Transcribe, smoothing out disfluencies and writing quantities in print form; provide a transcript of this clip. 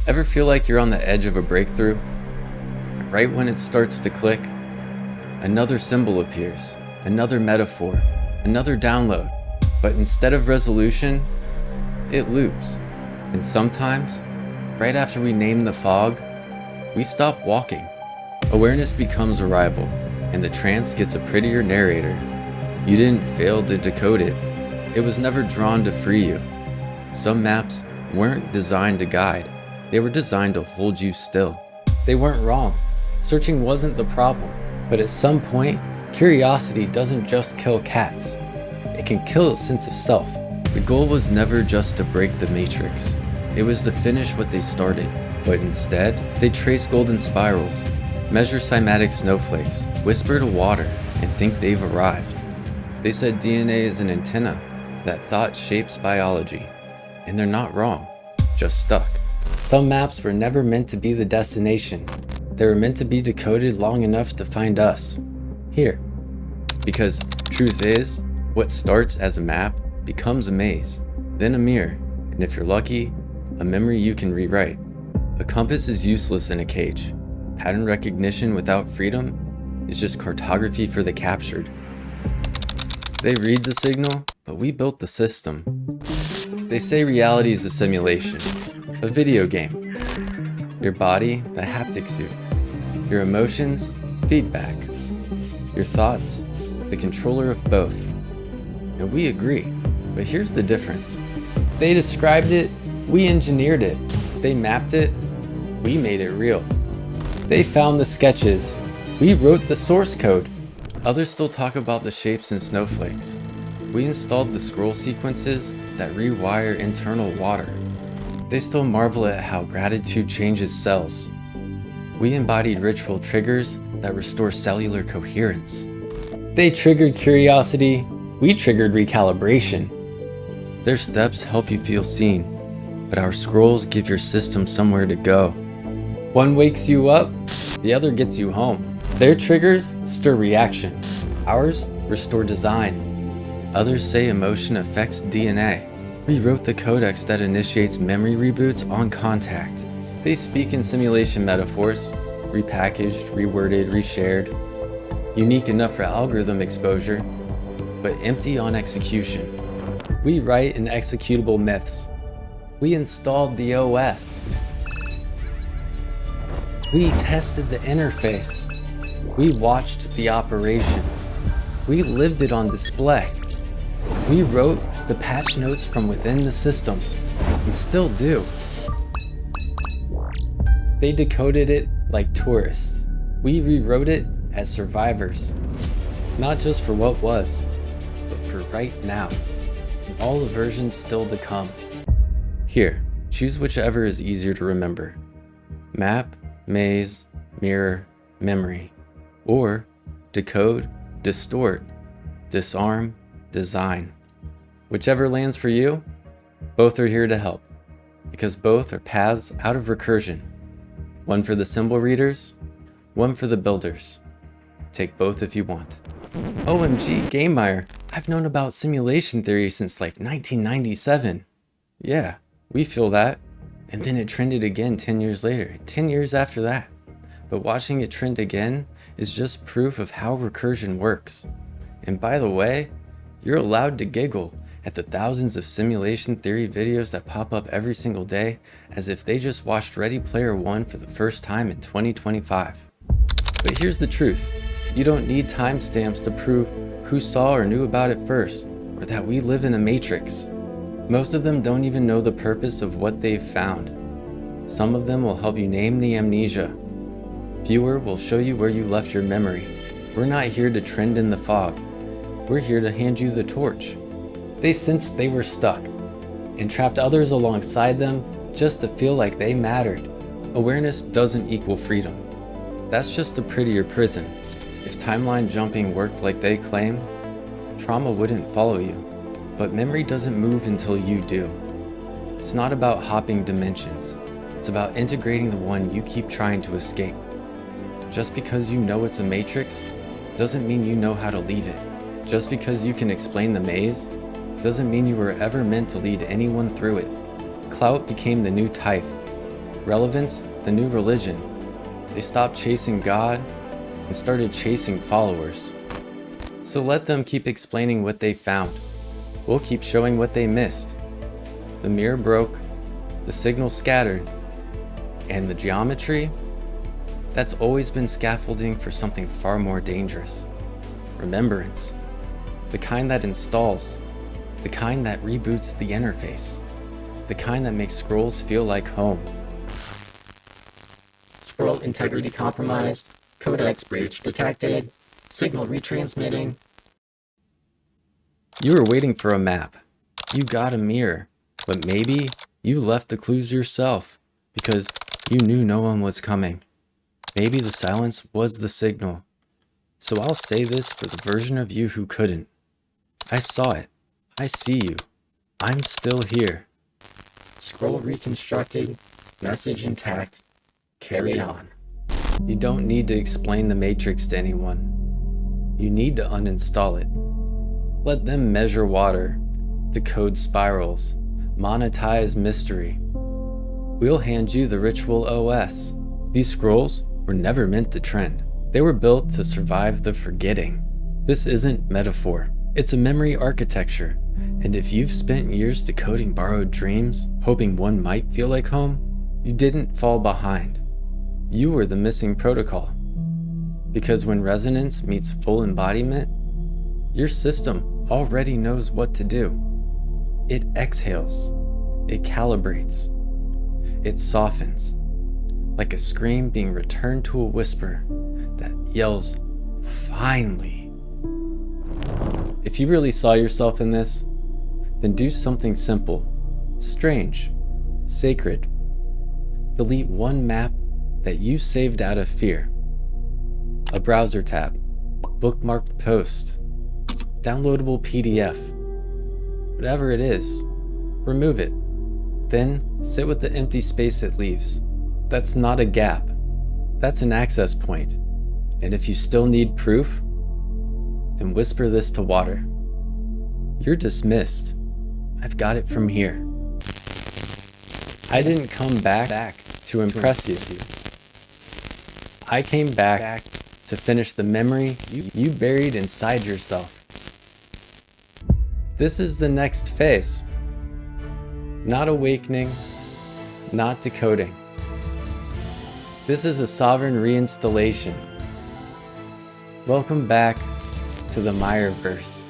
Ever feel like you're on the edge of a breakthrough? Right when it starts to click, another symbol appears, another metaphor, another download. But instead of resolution, it loops. And sometimes, right after we name the fog, we stop walking. Awareness becomes a rival, and the trance gets a prettier narrator. You didn't fail to decode it. It was never drawn to free you. Some maps weren't designed to guide. They were designed to hold you still. They weren't wrong. Searching wasn't the problem. But at some point, curiosity doesn't just kill cats. It can kill a sense of self. The goal was never just to break the matrix. It was to finish what they started. But instead, they trace golden spirals, measure cymatic snowflakes, whisper to water, and think they've arrived. They said DNA is an antenna, that thought shapes biology. And they're not wrong, just stuck. Some maps were never meant to be the destination. They were meant to be decoded long enough to find us. Here. Because truth is, what starts as a map becomes a maze, then a mirror, and if you're lucky, a memory you can rewrite. A compass is useless in a cage. Pattern recognition without freedom is just cartography for the captured. They read the signal, but we built the system. They say reality is a simulation, a video game. Your body, the haptic suit. Your emotions, feedback. Your thoughts, the controller of both. And we agree, but here's the difference. They described it, we engineered it. They mapped it, we made it real. They found the sketches, we wrote the source code. Others still talk about the shapes and snowflakes. We installed the scroll sequences that rewire internal water. They still marvel at how gratitude changes cells. We embodied ritual triggers that restore cellular coherence. They triggered curiosity, we triggered recalibration. Their steps help you feel seen, but our scrolls give your system somewhere to go. One wakes you up, the other gets you home. Their triggers stir reaction, ours restore design. Others say emotion affects DNA. We wrote the codex that initiates memory reboots on contact. They speak in simulation metaphors, repackaged, reworded, reshared, unique enough for algorithm exposure, but empty on execution. We write in executable myths. We installed the OS. We tested the interface. We watched the operations. We lived it on display. We wrote the patch notes from within the system, and still do. They decoded it like tourists. We rewrote it as survivors. Not just for what was, but for right now, and all the versions still to come. Here, choose whichever is easier to remember. Map, maze, mirror, memory. Or decode, distort, disarm, design. Whichever lands for you, both are here to help, because both are paths out of recursion. One for the symbol readers, one for the builders. Take both if you want. OMG, Gamemyer, I've known about simulation theory since like 1997. Yeah, we feel that. And then it trended again 10 years later, 10 years after that. But watching it trend again is just proof of how recursion works. And by the way, you're allowed to giggle at the thousands of simulation theory videos that pop up every single day as if they just watched Ready Player One for the first time in 2025. But here's the truth. You don't need timestamps to prove who saw or knew about it first, or that we live in a matrix. Most of them don't even know the purpose of what they've found. Some of them will help you name the amnesia. Fewer will show you where you left your memory. We're not here to trend in the fog. We're here to hand you the torch. They sensed they were stuck and trapped others alongside them just to feel like they mattered. Awareness doesn't equal freedom. That's just a prettier prison. If timeline jumping worked like they claim, trauma wouldn't follow you. But memory doesn't move until you do. It's not about hopping dimensions. It's about integrating the one you keep trying to escape. Just because you know it's a matrix doesn't mean you know how to leave it. Just because you can explain the maze doesn't mean you were ever meant to lead anyone through it. Clout became the new tithe. Relevance, the new religion. They stopped chasing God and started chasing followers. So let them keep explaining what they found. We'll keep showing what they missed. The mirror broke, the signal scattered, and the geometry? That's always been scaffolding for something far more dangerous. Remembrance. The kind that installs. The kind that reboots the interface. The kind that makes scrolls feel like home. Scroll integrity compromised, codex breach detected, signal retransmitting. You were waiting for a map. You got a mirror, but maybe you left the clues yourself because you knew no one was coming. Maybe the silence was the signal. So I'll say this for the version of you who couldn't. I saw it. I see you. I'm still here. Scroll reconstructed, message intact, carry on. You don't need to explain the Matrix to anyone. You need to uninstall it. Let them measure water, decode spirals, monetize mystery. We'll hand you the ritual OS. These scrolls were never meant to trend. They were built to survive the forgetting. This isn't metaphor. It's a memory architecture. And if you've spent years decoding borrowed dreams, hoping one might feel like home, you didn't fall behind. You were the missing protocol. Because when resonance meets full embodiment, your system already knows what to do. It exhales. It calibrates. It softens. Like a scream being returned to a whisper that yells, "Finally." If you really saw yourself in this, then do something simple, strange, sacred. Delete one map that you saved out of fear. A browser tab, bookmarked post, downloadable PDF. Whatever it is, remove it. Then sit with the empty space it leaves. That's not a gap. That's an access point. And if you still need proof, then whisper this to water. You're dismissed. I've got it from here. I didn't come back to impress you. I came back to finish the memory you buried inside yourself. This is the next phase. Not awakening, not decoding. This is a sovereign reinstallation. Welcome back to the Myerverse.